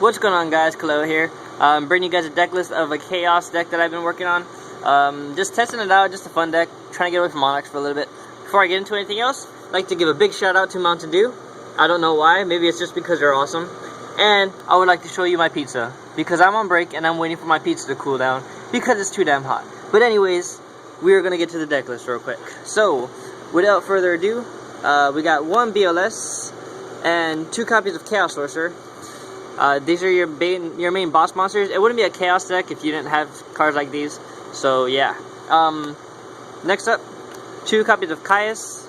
What's going on, guys? Kalo here. Bringing you guys a deck list of a Chaos deck that I've been working on. Just testing it out, just a fun deck. Trying to get away from Monarchs for a little bit. Before I get into anything else, I'd like to give a big shout out to Mountain Dew. I don't know why, maybe it's just because they're awesome. And I would like to show you my pizza, because I'm on break and I'm waiting for my pizza to cool down, because it's too damn hot. But anyways, we're going to get to the deck list real quick. So, without further ado, we got one BLS and 2 copies of Chaos Sorcerer. These are your main boss monsters. It wouldn't be a Chaos deck if you didn't have cards like these. So yeah. Next up, 2 copies of Caius.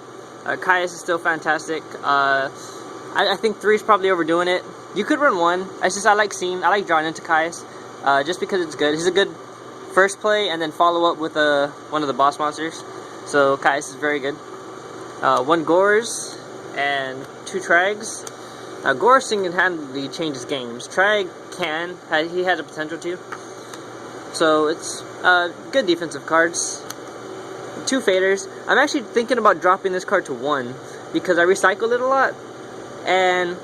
Caius is still fantastic. I think 3 is probably overdoing it. You could run 1. I like drawing into Caius, just because it's good. He's a good first play, and then follow up with one of the boss monsters. So Caius is very good. 1 Gorz and 2 Trags. Gorz single-handedly changes games. Trag he has a potential to. So it's good defensive cards. 2 Faders. I'm actually thinking about dropping this card to 1 because I recycle it a lot, and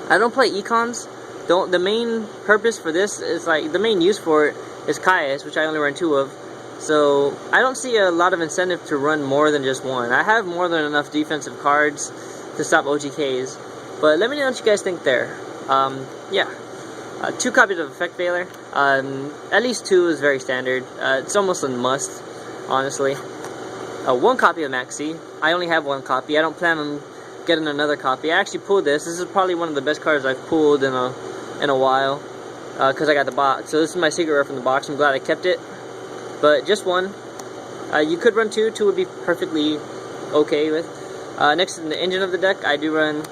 I don't play Econs. The main purpose for this is the main use for it is Caius, which I only run 2 of. So I don't see a lot of incentive to run more than just 1. I have more than enough defensive cards to stop OTKs. But let me know what you guys think there. Yeah. 2 copies of Effect Veiler. At least 2 is very standard. It's almost a must, honestly. 1 copy of Maxi. I only have 1 copy. I don't plan on getting another copy. I actually pulled this. This is probably one of the best cards I've pulled in a while, because I got the box. So this is my secret rare from the box. I'm glad I kept it. But just 1. You could run 2. 2 would be perfectly okay with. Next in the engine of the deck, I do run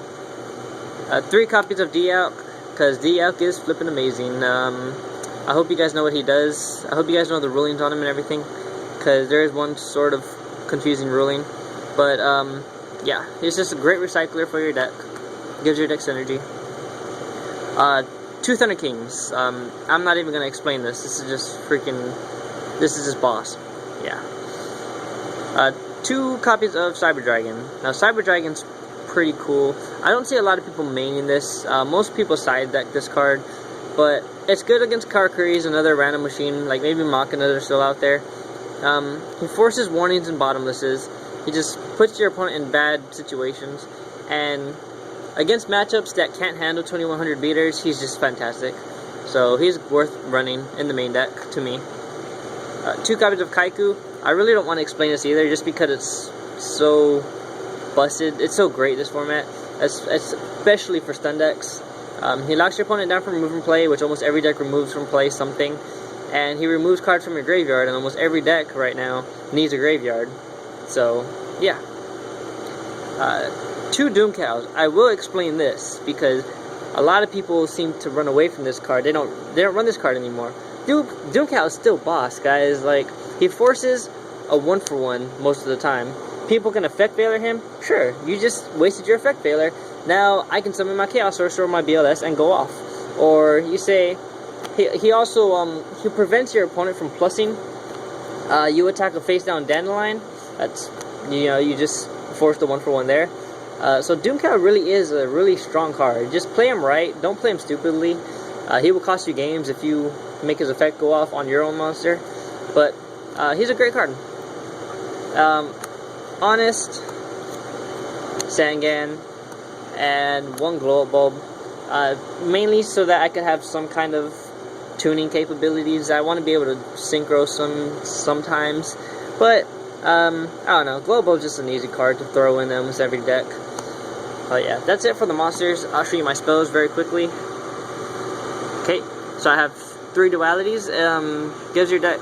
3 copies of D-Alk, because D-Alk is flipping amazing. I hope you guys know what he does. I hope you guys know the rulings on him and everything, because there is one sort of confusing ruling. But yeah, he's just a great recycler for your deck. Gives your deck synergy. 2 Thunder Kings. I'm not even going to explain this. This is just boss. Yeah. 2 copies of Cyber Dragon. Now, Cyber Dragon's pretty cool. I don't see a lot of people maining this. Most people side deck this card, but it's good against Karakuris, another random machine, like maybe Machina are still out there. He forces warnings and bottomlesses. He just puts your opponent in bad situations, and against matchups that can't handle 2100 beaters, he's just fantastic. So he's worth running in the main deck to me. 2 copies of Kaiku. I really don't want to explain this either, just because it's so busted. It's so great, this format, especially for stun decks. He locks your opponent down from remove from play, which almost every deck removes from play something, and he removes cards from your graveyard, and almost every deck right now needs a graveyard. So yeah. 2 Doom Cows. I will explain this because a lot of people seem to run away from this card. They don't run this card anymore. Doom Cow is still boss, guys. Like, he forces a 1-for-1 most of the time. People can Effect Veiler him. Sure, you just wasted your Effect Veiler. Now I can summon my Chaos Sorcerer or my BLS and go off. Or you say, he also he prevents your opponent from plussing. You attack a face down Dandelion. That's, you just force the 1-for-1 there. So Doomcow really is a really strong card. Just play him right. Don't play him stupidly. He will cost you games if you make his effect go off on your own monster. But he's a great card. Honest, Sangan, and 1 Glow Up Bulb, mainly so that I could have some kind of tuning capabilities. I want to be able to synchro sometimes, but I don't know. Glow Up Bulb is just an easy card to throw in almost every deck. But yeah, that's it for the monsters. I'll show you my spells very quickly. Okay, so I have 3 dualities. Gives your deck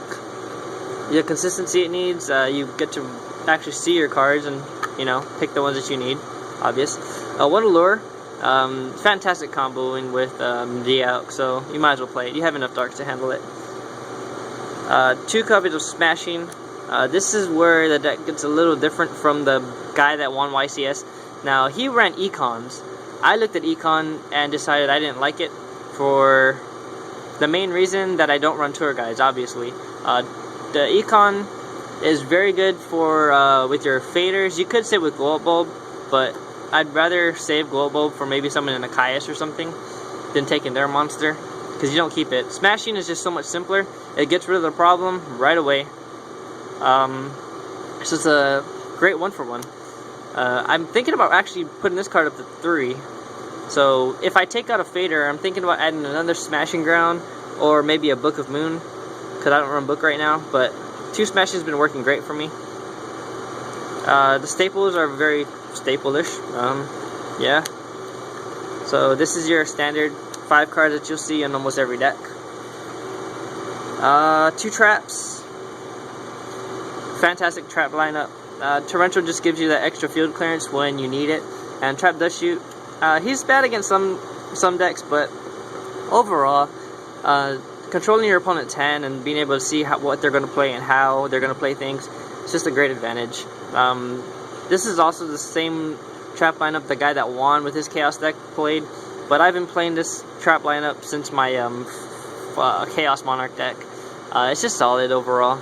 the consistency it needs. You get to actually see your cards and, pick the ones that you need. Obvious. 1 Allure. Fantastic comboing with D-Alk, so you might as well play it. You have enough darks to handle it. 2 copies of Smashing. This is where the deck gets a little different from the guy that won YCS. Now, he ran Econs. I looked at Econ and decided I didn't like it for the main reason that I don't run tour guides, obviously. The Econ is very good for with your faders. You could say with Glow Up Bulb, but I'd rather save Glow Bulb for maybe someone in a Caius or something. than taking their monster, because you don't keep it. Smashing is just so much simpler. It gets rid of the problem right away. It's just a great one-for-one. I'm thinking about actually putting this card up to 3. So if I take out a Fader, I'm thinking about adding another Smashing Ground or maybe a Book of Moon, because I don't run Book right now, but 2 Smash has been working great for me. The staples are very staple-ish. Yeah. So this is your standard 5 cards that you'll see in almost every deck. 2 traps. Fantastic trap lineup. Torrential just gives you that extra field clearance when you need it, and Trap does shoot. He's bad against some decks, but overall, controlling your opponent's hand and being able to see what they're going to play and how they're going to play things, it's just a great advantage. This is also the same trap lineup the guy that won with his Chaos deck played, but I've been playing this trap lineup since my Chaos Monarch deck. It's just solid overall.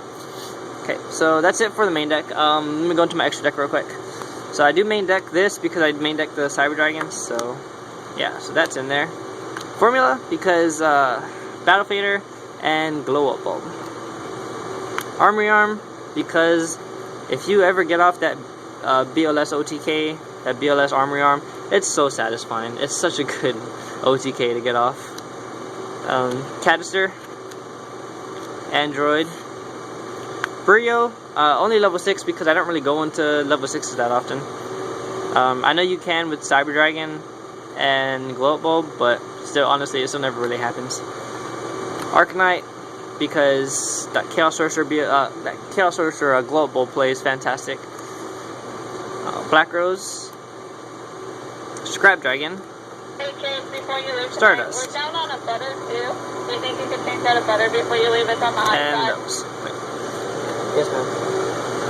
Okay, so that's it for the main deck. Let me go into my extra deck real quick. So I do main deck this because I main deck the Cyber Dragons, so yeah, so that's in there. Formula, because Battle Fader and Glow Up Bulb. Armory Arm, because if you ever get off that BLS OTK, that BLS Armory Arm, it's so satisfying. It's such a good OTK to get off. Cadister, Android, Brio, only level 6 because I don't really go into level 6s that often. I know you can with Cyber Dragon and Glow Up Bulb, but still, honestly, it still never really happens. Arcanite, because that Chaos Sorcerer Glow Up Bulb play is fantastic. Black Rose, Scrap Dragon, Hey Chase, before you leave tonight, Stardust. we're down on a butter too. Do you think you could change out a butter before you leave? It's on the high and side. those. Yes, ma'am.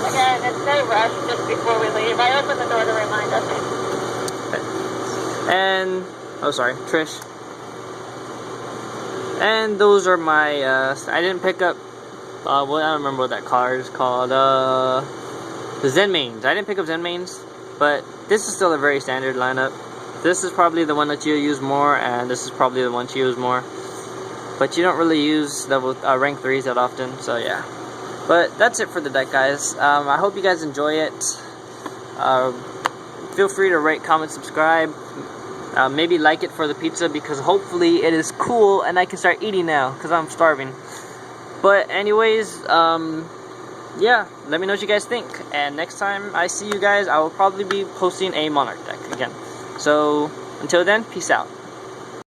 Again, it's no rush just before we leave. I opened the door to remind us. And, oh sorry, Trish. And those are my, I didn't pick up, well, I don't remember what that card is called, the Zen Mains. I didn't pick up Zen Mains, but this is still a very standard lineup. This is probably the one that you use more, and this is probably the one you use more. But you don't really use level rank 3s that often, so yeah. But that's it for the deck, guys. I hope you guys enjoy it. Feel free to rate, comment, subscribe. Maybe like it for the pizza, because hopefully it is cool and I can start eating now because I'm starving. But anyways, yeah, let me know what you guys think. And next time I see you guys, I will probably be posting a Monarch deck again. So until then, peace out.